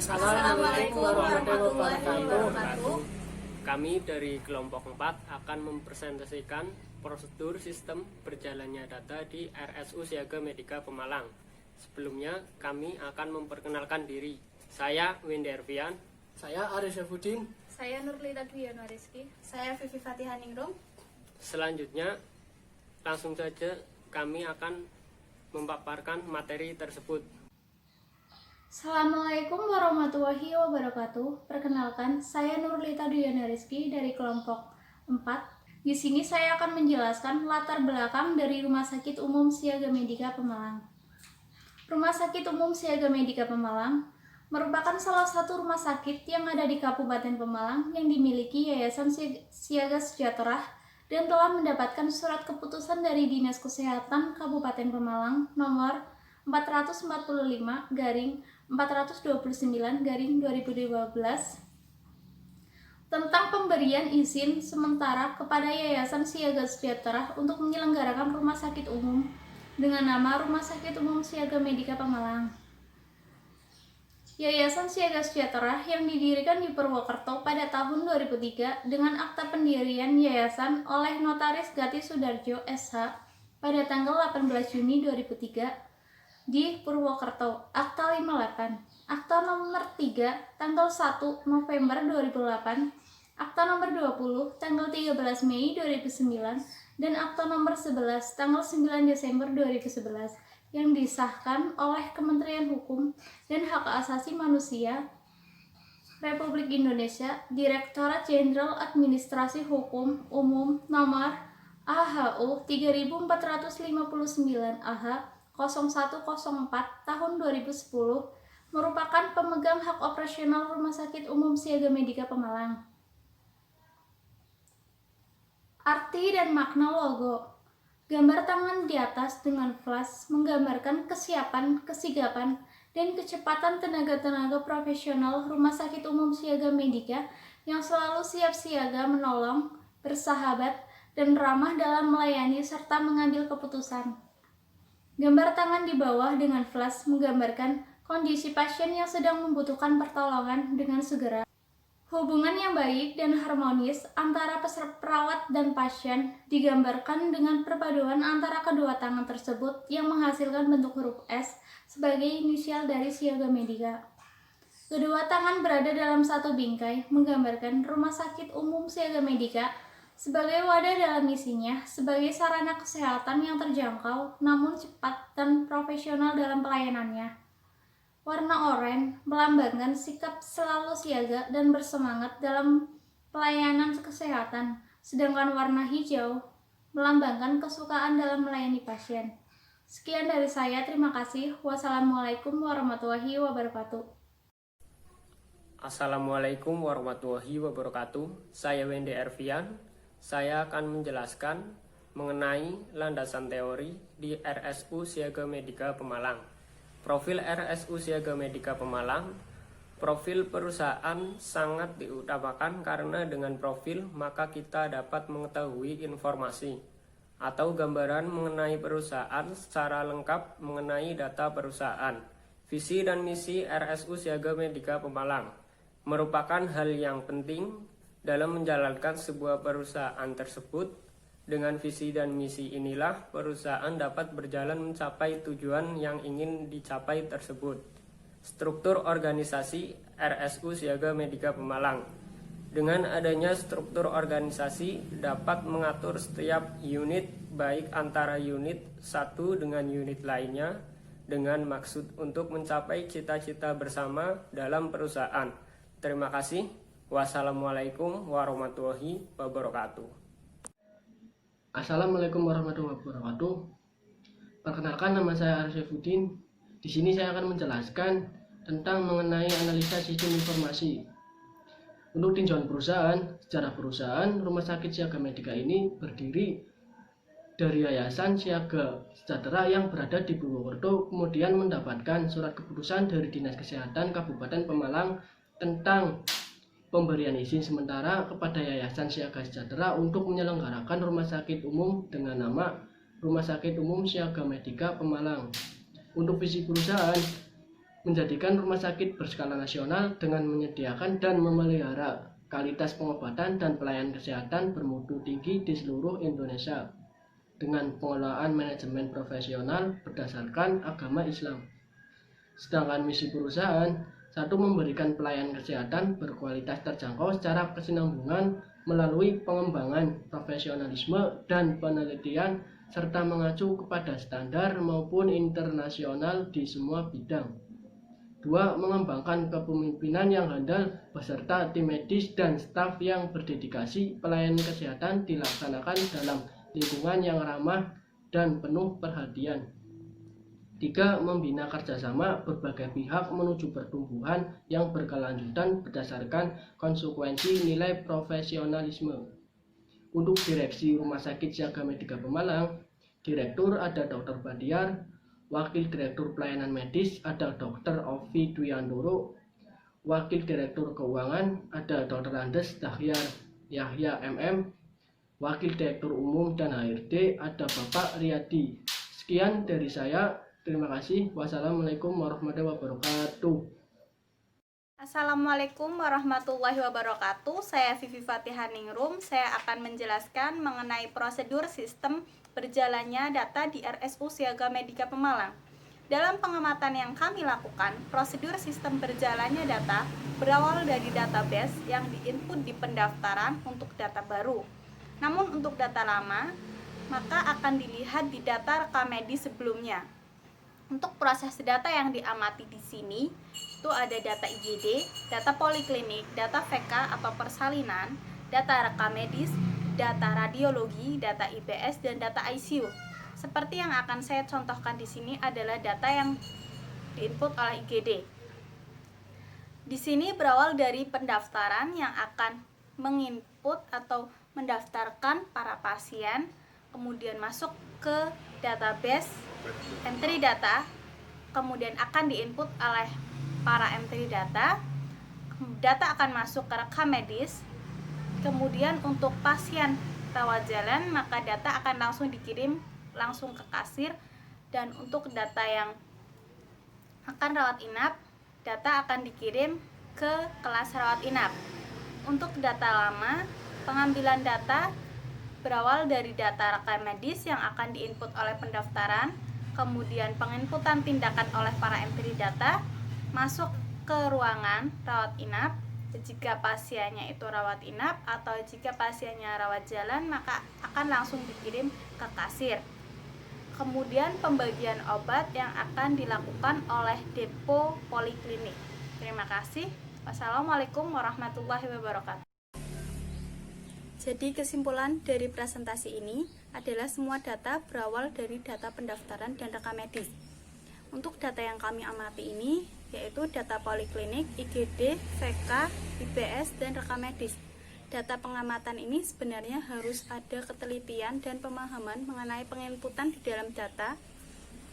Assalamualaikum warahmatullahi wabarakatuh. Kami dari kelompok 4 akan mempresentasikan prosedur sistem berjalannya data di RSU Siaga Medika Pemalang. Sebelumnya kami akan memperkenalkan diri. Saya Windy Ervian. Saya Aris Syafudin. Saya Nurlita Dwiana Rizky. Saya Vivi Fatihaningrum. Selanjutnya langsung saja kami akan memaparkan materi tersebut. Assalamualaikum warahmatullahi wabarakatuh. Perkenalkan, saya Nurlita Dwiana Rizky dari kelompok 4. Di sini saya akan menjelaskan latar belakang dari Rumah Sakit Umum Siaga Medika Pemalang. Rumah Sakit Umum Siaga Medika Pemalang merupakan salah satu rumah sakit yang ada di Kabupaten Pemalang yang dimiliki Yayasan Siaga Sejahtera dan telah mendapatkan surat keputusan dari Dinas Kesehatan Kabupaten Pemalang nomor 445/429/2012 tentang pemberian izin sementara kepada Yayasan Siaga Sejahtera untuk menyelenggarakan rumah sakit umum dengan nama Rumah Sakit Umum Siaga Medika Pemalang. Yayasan Siaga Sejahtera yang didirikan di Purwokerto pada tahun 2003 dengan akta pendirian yayasan oleh Notaris Gati Sudarjo SH pada tanggal 18 Juni 2003 di Purwokerto, Akta 58, Akta nomor 3 tanggal 1 November 2008, Akta nomor 20 tanggal 13 Mei 2009, dan Akta nomor 11 tanggal 9 Desember 2011 yang disahkan oleh Kementerian Hukum dan Hak Asasi Manusia Republik Indonesia, Direktorat Jenderal Administrasi Hukum Umum nomor AHU 3459 AH 0104 tahun 2010 merupakan pemegang hak operasional Rumah Sakit Umum Siaga Medika Pemalang. Arti dan makna logo. Gambar tangan di atas dengan flash menggambarkan kesiapan, kesigapan, dan kecepatan tenaga-tenaga profesional Rumah Sakit Umum Siaga Medika yang selalu siap siaga menolong, bersahabat, dan ramah dalam melayani serta mengambil keputusan. Gambar tangan di bawah dengan flash menggambarkan kondisi pasien yang sedang membutuhkan pertolongan dengan segera. Hubungan yang baik dan harmonis antara perawat dan pasien digambarkan dengan perpaduan antara kedua tangan tersebut yang menghasilkan bentuk huruf S sebagai inisial dari Siaga Medika. Kedua tangan berada dalam satu bingkai menggambarkan Rumah Sakit Umum Siaga Medika sebagai wadah dalam misinya sebagai sarana kesehatan yang terjangkau namun cepat dan profesional dalam pelayanannya. Warna oranye melambangkan sikap selalu siaga dan bersemangat dalam pelayanan kesehatan, sedangkan warna hijau melambangkan kesukaan dalam melayani pasien. Sekian dari saya, terima kasih. Wassalamualaikum warahmatullahi wabarakatuh. Assalamualaikum warahmatullahi wabarakatuh. Saya Windy Ervian. Saya akan menjelaskan mengenai landasan teori di RSU Siaga Medika Pemalang. Profil RSU Siaga Medika Pemalang. Profil perusahaan sangat diutamakan karena dengan profil maka kita dapat mengetahui informasi atau gambaran mengenai perusahaan secara lengkap mengenai data perusahaan. Visi dan misi RSU Siaga Medika Pemalang merupakan hal yang penting dalam menjalankan sebuah perusahaan tersebut. Dengan visi dan misi inilah perusahaan dapat berjalan mencapai tujuan yang ingin dicapai tersebut. Struktur organisasi RSU Siaga Medika Pemalang. Dengan adanya struktur organisasi dapat mengatur setiap unit baik antara unit satu dengan unit lainnya dengan maksud untuk mencapai cita-cita bersama dalam perusahaan. Terima kasih. Wassalamualaikum warahmatullahi wabarakatuh. Assalamualaikum warahmatullahi wabarakatuh. Perkenalkan, nama saya Aris Syafudin. Di sini saya akan menjelaskan tentang mengenai analisa sistem informasi. Untuk tinjauan perusahaan, secara perusahaan, Rumah Sakit Siaga Medika ini berdiri dari Yayasan Siaga Sejahtera yang berada di Purwokerto, kemudian mendapatkan surat keputusan dari Dinas Kesehatan Kabupaten Pemalang tentang pemberian izin sementara kepada Yayasan Siaga Sejahtera untuk menyelenggarakan rumah sakit umum dengan nama Rumah Sakit Umum Siaga Medika Pemalang. Untuk visi perusahaan, menjadikan rumah sakit berskala nasional dengan menyediakan dan memelihara kualitas pengobatan dan pelayanan kesehatan bermutu tinggi di seluruh Indonesia dengan pengelolaan manajemen profesional berdasarkan agama Islam. Sedangkan misi perusahaan, satu, memberikan pelayanan kesehatan berkualitas terjangkau secara kesinambungan melalui pengembangan profesionalisme dan penelitian serta mengacu kepada standar maupun internasional di semua bidang. 2. Mengembangkan kepemimpinan yang handal beserta tim medis dan staf yang berdedikasi. Pelayanan kesehatan dilaksanakan dalam lingkungan yang ramah dan penuh perhatian. 3. Membina kerjasama berbagai pihak menuju pertumbuhan yang berkelanjutan berdasarkan konsekuensi nilai profesionalisme. Untuk Direksi Rumah Sakit Siaga Medika Pemalang, Direktur ada Dr. Badiar, Wakil Direktur Pelayanan Medis ada Dr. Ovi Dwiandoro, Wakil Direktur Keuangan ada Dr. Andes Dahyar Yahya MM, Wakil Direktur Umum dan HRD ada Bapak Riyadi. Sekian dari saya. Terima kasih. Wassalamualaikum warahmatullahi wabarakatuh. Assalamualaikum warahmatullahi wabarakatuh. Saya Vivi Fatihaningrum. Saya akan menjelaskan mengenai prosedur sistem berjalannya data di RSU Siaga Medika Pemalang. Dalam pengamatan yang kami lakukan, prosedur sistem berjalannya data berawal dari database yang diinput di pendaftaran untuk data baru. Namun untuk data lama, maka akan dilihat di data rekam medis sebelumnya. Untuk proses data yang diamati di sini, itu ada data IGD, data poliklinik, data VK atau persalinan, data rekam medis, data radiologi, data IPS, dan data ICU. Seperti yang akan saya contohkan di sini adalah data yang diinput oleh IGD. Di sini berawal dari pendaftaran yang akan menginput atau mendaftarkan para pasien, kemudian masuk ke database entry data, kemudian akan diinput oleh para entry data. Data akan masuk ke rekam medis. Kemudian untuk pasien rawat jalan, maka data akan langsung dikirim langsung ke kasir. Dan untuk data yang akan rawat inap, data akan dikirim ke kelas rawat inap. Untuk data lama, pengambilan data berawal dari data rekam medis yang akan diinput oleh pendaftaran, kemudian penginputan tindakan oleh para entry data, masuk ke ruangan rawat inap. Jika pasiennya itu rawat inap atau jika pasiennya rawat jalan, maka akan langsung dikirim ke kasir. Kemudian pembagian obat yang akan dilakukan oleh depo poliklinik. Terima kasih. Wassalamualaikum warahmatullahi wabarakatuh. Jadi kesimpulan dari presentasi ini adalah semua data berawal dari data pendaftaran dan rekam medis. Untuk data yang kami amati ini yaitu data poliklinik, IGD, VK, IPS, dan rekam medis. Data pengamatan ini sebenarnya harus ada ketelitian dan pemahaman mengenai penginputan di dalam data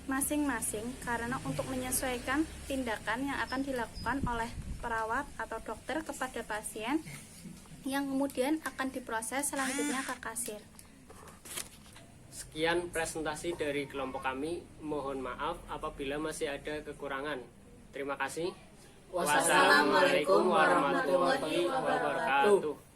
masing-masing karena untuk menyesuaikan tindakan yang akan dilakukan oleh perawat atau dokter kepada pasien yang kemudian akan diproses selanjutnya ke kasir. Sekian presentasi dari kelompok kami. Mohon maaf apabila masih ada kekurangan. Terima kasih. Wassalamualaikum warahmatullahi wabarakatuh.